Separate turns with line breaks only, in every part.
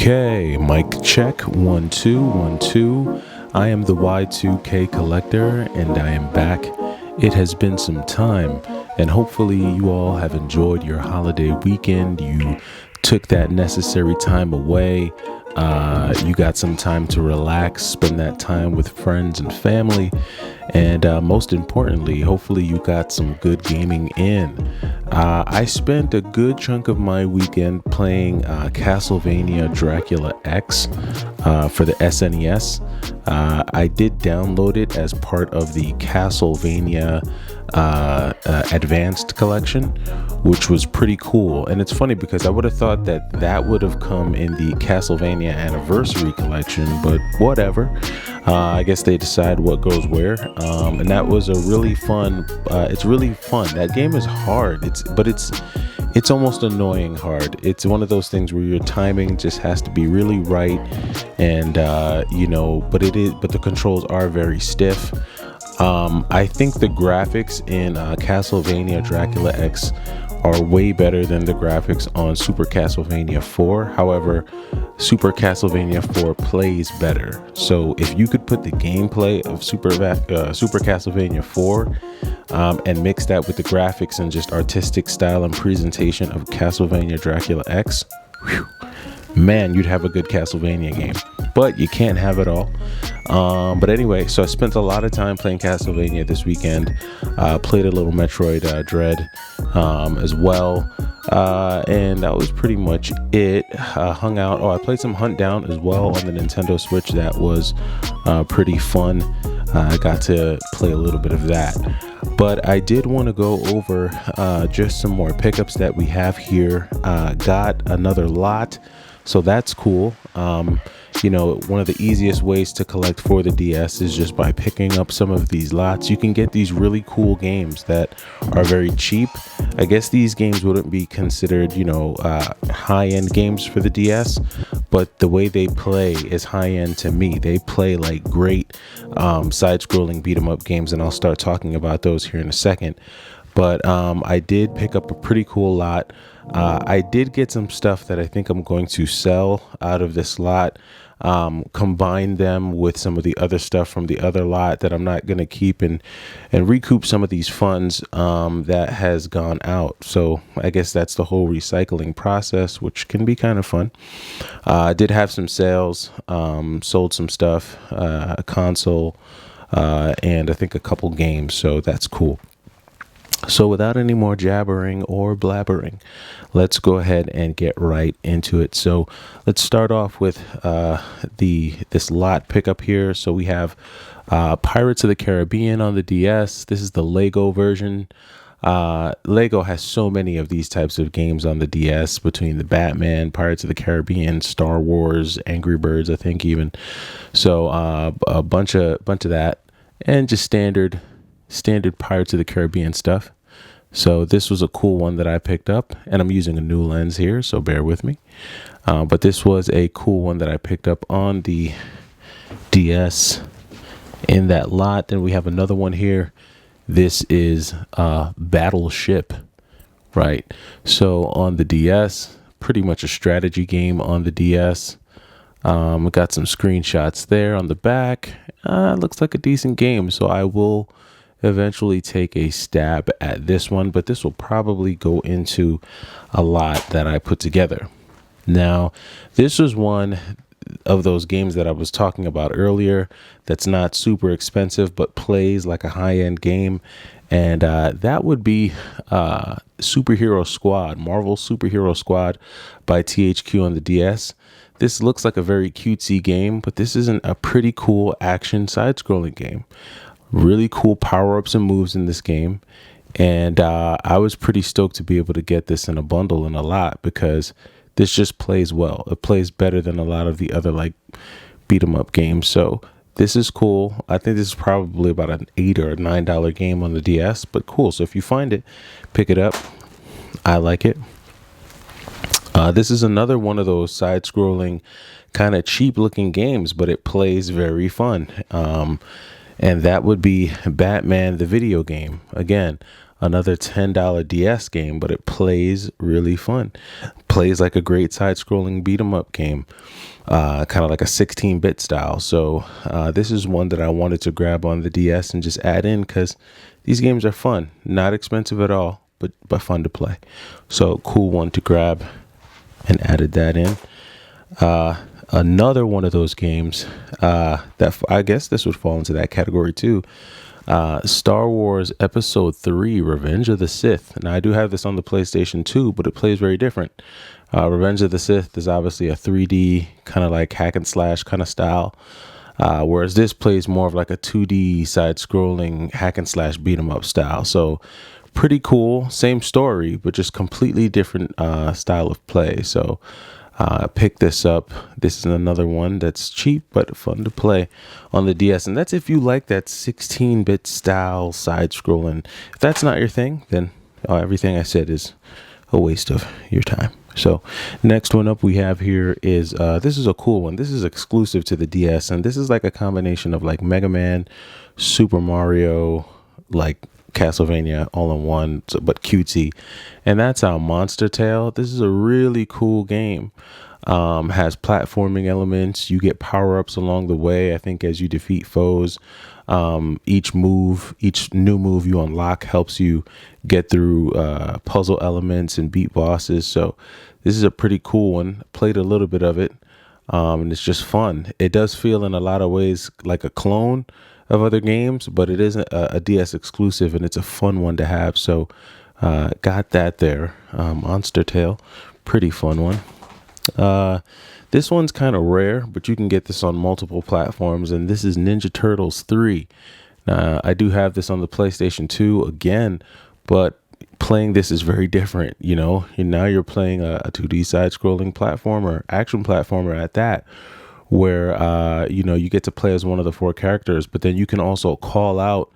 Okay, mic check, 1 2 1 2. I am the Y2K collector and I am back. It has been some time and hopefully you all have enjoyed your holiday weekend. You took that necessary time away. You got some time to relax, spend that time with friends and family. And most importantly, hopefully you got some good gaming in. I spent a good chunk of my weekend playing Castlevania Dracula X for the SNES. I did download it as part of the Castlevania Advanced Collection, which was pretty cool. And it's funny because I would have thought that that would have come in the Castlevania Anniversary Collection, but whatever. I guess they decide what goes where. And that was a really fun, it's really fun. That game is hard. It's almost annoying hard. It's one of those things where your timing just has to be really right. And, but the controls are very stiff. I think the graphics in Castlevania Dracula X are way better than the graphics on Super Castlevania 4. However, Super Castlevania 4 plays better. So if you could put the gameplay of Super Castlevania 4 and mix that with the graphics and just artistic style and presentation of Castlevania Dracula X, man, you'd have a good Castlevania game. But you can't have it all. But anyway, so I spent a lot of time playing Castlevania this weekend. Played a little Metroid Dread as well. And that was pretty much it. Hung out. I played some Hunt Down as well on the Nintendo Switch. That was pretty fun. I got to play a little bit of that. But I did want to go over just some more pickups that we have here. Got another lot. So that's cool. One of the easiest ways to collect for the DS is just by picking up some of these lots. You can get these really cool games that are very cheap. I guess these games wouldn't be considered, high-end games for the DS, but the way they play is high-end to me. They play like great side-scrolling beat-em-up games, and I'll start talking about those here in a second. But I did pick up a pretty cool lot. I did get some stuff that I think I'm going to sell out of this lot, combine them with some of the other stuff from the other lot that I'm not going to keep and recoup some of these funds that has gone out. So I guess that's the whole recycling process, which can be kind of fun. I did have some sales, sold some stuff, a console, and I think a couple games. So that's cool. So without any more jabbering or blabbering, let's go ahead and get right into it. So let's start off with this lot pickup here. So we have Pirates of the Caribbean on the DS. This is the Lego version. Lego has so many of these types of games on the DS, between the Batman, Pirates of the Caribbean, Star Wars, Angry Birds, I think even. So a bunch of that, and just standard Pirates of the Caribbean stuff. So this was a cool one that I picked up, and I'm using a new lens here, so bear with me. But this was a cool one that I picked up on the DS in that lot. Then we have another one here. This is Battleship, right? So on the DS, pretty much a strategy game on the DS. We got some screenshots there on the back. Looks like a decent game, so I will eventually take a stab at this one, but this will probably go into a lot that I put together. Now, this was one of those games that I was talking about earlier that's not super expensive but plays like a high-end game, and that would be Superhero Squad, Marvel Superhero Squad by THQ on the DS. This looks like a very cutesy game, but this isn't a pretty cool action side-scrolling game. Really cool power-ups and moves in this game, and I was pretty stoked to be able to get this in a bundle in a lot, because this just plays well. It plays better than a lot of the other like beat 'em up games. So this is cool. I think this is probably about an $8 or $9 game on the DS, but cool. So if you find it, pick it up. I like it. This is another one of those side-scrolling kind of cheap-looking games, but it plays very fun. And that would be Batman the video game. Again, another $10 DS game, but it plays really fun. plays like a great side-scrolling beat 'em up game, kind of like a 16-bit style. So this is one that I wanted to grab on the DS and just add in because these games are fun, not expensive at all, but fun to play. So cool one to grab, and added that in. Another one of those games that I guess this would fall into that category too. Star Wars Episode 3, Revenge of the Sith. Now, I do have this on the PlayStation 2, but it plays very different. Revenge of the Sith is obviously a 3D kind of like hack and slash kind of style, whereas this plays more of like a 2D side-scrolling hack and slash beat 'em up style. So pretty cool. Same story, but just completely different style of play. So pick this up. This is another one that's cheap but fun to play on the DS, and that's if you like that 16-bit style side-scrolling. If that's not your thing, then everything I said is a waste of your time. So next one up we have here is this is a cool one. This is exclusive to the DS, and this is like a combination of like Mega Man, Super Mario, like Castlevania all in one, but cutesy, and that's Monster Tale. This is a really cool game. Has platforming elements. You get power-ups along the way, I think, as you defeat foes. Each new move you unlock helps you get through puzzle elements and beat bosses. So this is a pretty cool one. Played a little bit of it, and it's just fun. It does feel in a lot of ways like a clone of other games, but it isn't a DS exclusive, and it's a fun one to have. So got that there. Monster Tale, pretty fun one. This one's kind of rare, but you can get this on multiple platforms, and this is Ninja Turtles 3. I do have this on the PlayStation 2 again, but playing this is very different. Now you're playing a 2D side-scrolling platformer, action platformer at that, where you get to play as one of the 4 characters, but then you can also call out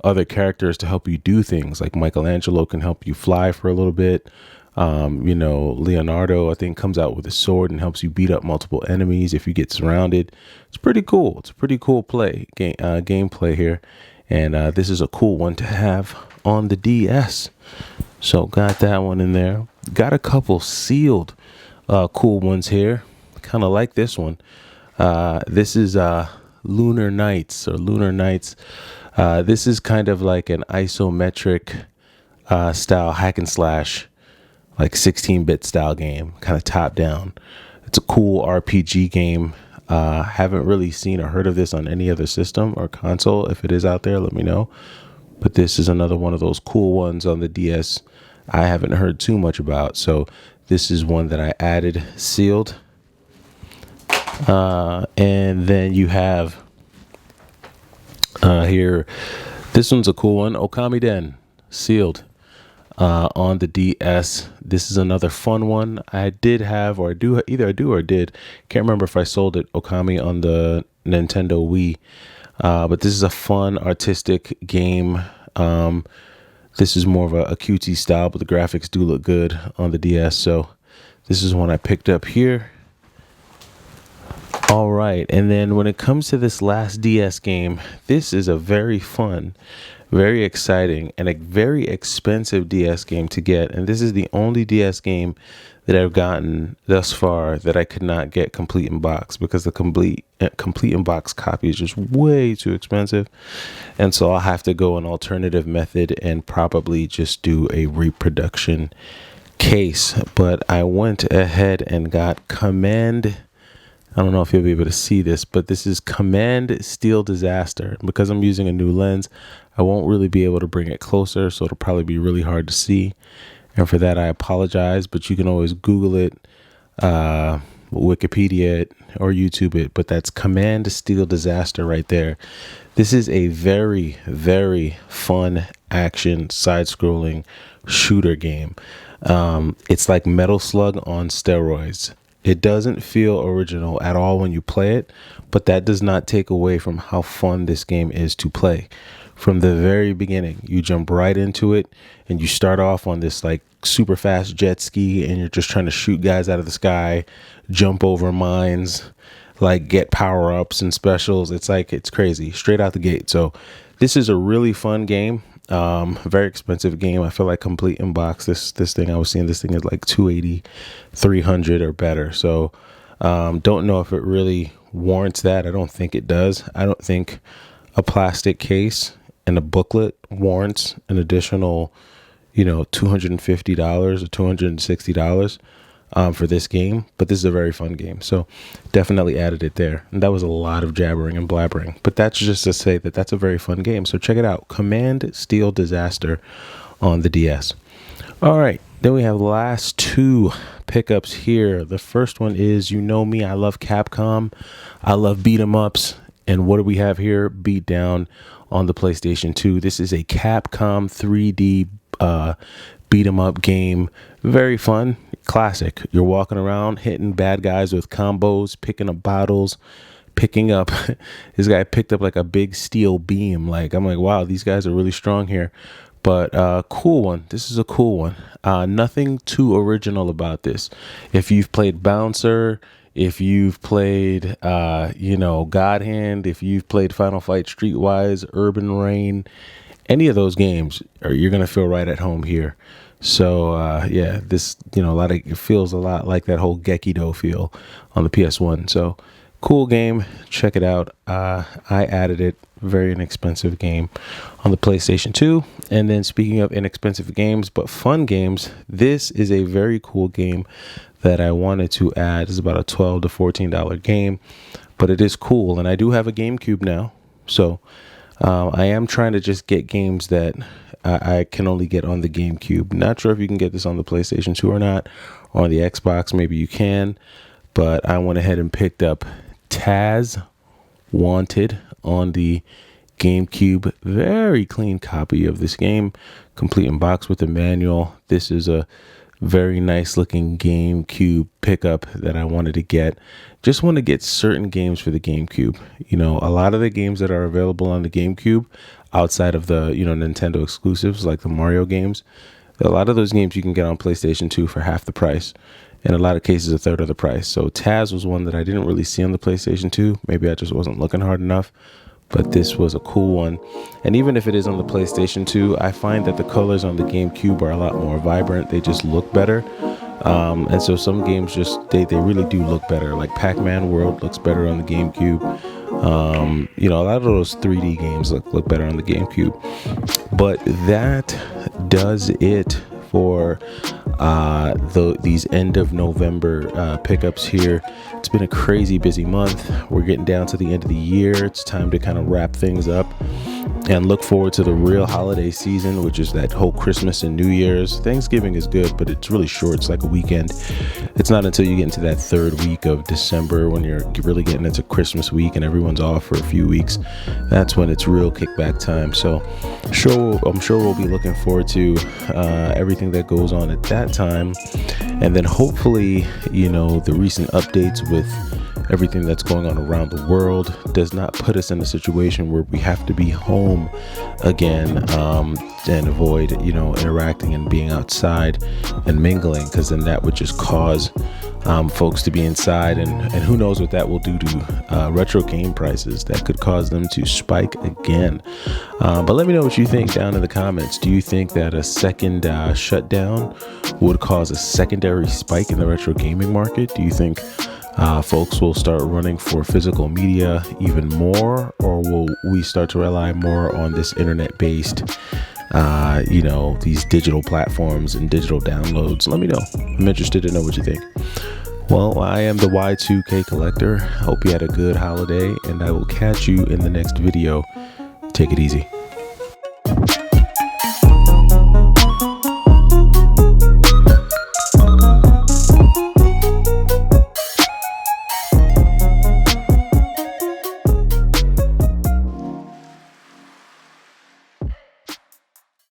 other characters to help you do things. Like Michelangelo can help you fly for a little bit. Leonardo, I think, comes out with a sword and helps you beat up multiple enemies if you get surrounded. It's pretty cool. It's a pretty cool gameplay here, and this is a cool one to have on the DS. So got that one in there. Got a couple sealed cool ones here. Kind of like this one. This is Lunar Nights. This is kind of like an isometric style hack and slash, like 16-bit style game, kind of top down. It's a cool RPG game. Haven't really seen or heard of this on any other system or console. If it is out there, let me know. But this is another one of those cool ones on the DS I haven't heard too much about. So this is one that I added sealed. And then you have here, this one's a cool one, Okami Den, sealed. On the DS. This is another fun one. I did have, or I do, either I do or did. Can't remember if I sold it, Okami, on the Nintendo Wii. But this is a fun, artistic game. This is more of a cutesy style, but the graphics do look good on the DS. So this is one I picked up here. All right. And then when it comes to this last DS game, this is a very fun, very exciting, and a very expensive DS game to get. And this is the only DS game that I've gotten thus far that I could not get complete in box, because the complete in box copy is just way too expensive. And so I'll have to go an alternative method and probably just do a reproduction case. But I went ahead and got Command. I don't know if you'll be able to see this, but this is Command Steel Disaster. Because I'm using a new lens, I won't really be able to bring it closer, so it'll probably be really hard to see. And for that, I apologize, but you can always Google it, Wikipedia it, or YouTube it. But that's Command Steel Disaster right there. This is a very, very fun action side-scrolling shooter game. It's like Metal Slug on steroids. It doesn't feel original at all when you play it, but that does not take away from how fun this game is to play. From the very beginning, you jump right into it, and you start off on this like super fast jet ski, and you're just trying to shoot guys out of the sky, jump over mines, like get power-ups and specials. It's crazy straight out the gate. So this is a really fun game. Very expensive game. I feel like complete in box. This thing, I was seeing this thing is like 280, 300 or better. So don't know if it really warrants that. I don't think it does. I don't think a plastic case and a booklet warrants an additional, $250 or $260 for this game. But this is a very fun game, so definitely added it there. And that was a lot of jabbering and blabbering, but that's just to say that that's a very fun game. So check it out, Command Steel Disaster on the DS. All right, then we have the last two pickups here. The first one is, me, I love Capcom, I love beat 'em ups, and what do we have here? Beat Down on the PlayStation 2. This is a Capcom 3D beat 'em up game. Very fun, classic. You're walking around hitting bad guys with combos, picking up bottles, picking up this guy picked up like a big steel beam. Like, I'm like, wow, these guys are really strong here. But cool one. This is a cool one. Nothing too original about this. If you've played Bouncer, if you've played God Hand, if you've played Final Fight Streetwise, Urban Reign, any of those games, you're gonna feel right at home here. So this it feels a lot like that whole Gekido feel on the PS1. So cool game, check it out. I added it. Very inexpensive game on the PlayStation 2. And then speaking of inexpensive games but fun games, this is a very cool game that I wanted to add. It's about a $12 to $14 game, but it is cool. And I do have a GameCube now, so I am trying to just get games that I can only get on the GameCube. Not sure if you can get this on the PlayStation 2 or not, or on the Xbox. Maybe you can, but I went ahead and picked up Taz Wanted on the GameCube. Very clean copy of this game, complete in box with the manual. This is a very nice looking GameCube pickup that I wanted to get. Just want to get certain games for the GameCube. A lot of the games that are available on the GameCube outside of the Nintendo exclusives, like the Mario games, a lot of those games you can get on PlayStation 2 for half the price. In a lot of cases, a third of the price. So Taz was one that I didn't really see on the PlayStation 2. Maybe I just wasn't looking hard enough, but this was a cool one. And even if it is on the PlayStation 2, I find that the colors on the GameCube are a lot more vibrant. They just look better. And so some games they really do look better. Like Pac-Man World looks better on the GameCube. A lot of those 3D games look better on the GameCube. But that does it for these end of November pickups here. It's been a crazy busy month. We're getting down to the end of the year. It's time to kind of wrap things up and look forward to the real holiday season, which is that whole Christmas and New Year's. Thanksgiving is good, but it's really short. It's like a weekend. It's not until you get into that third week of December, when you're really getting into Christmas week and everyone's off for a few weeks, that's when it's real kickback time. So I'm sure we'll be looking forward to everything that goes on at that time. And then hopefully, the recent updates with everything that's going on around the world does not put us in a situation where we have to be home again, and avoid interacting and being outside and mingling, because then that would just cause folks to be inside, and who knows what that will do to retro game prices. That could cause them to spike again. But let me know what you think down in the comments. Do you think that a second shutdown would cause a secondary spike in the retro gaming market? Do you think folks will start running for physical media even more, or will we start to rely more on this internet-based, these digital platforms and digital downloads? Let me know. I'm interested to know what you think. Well, I am the Y2K Collector. Hope you had a good holiday, and I will catch you in the next video. Take it easy.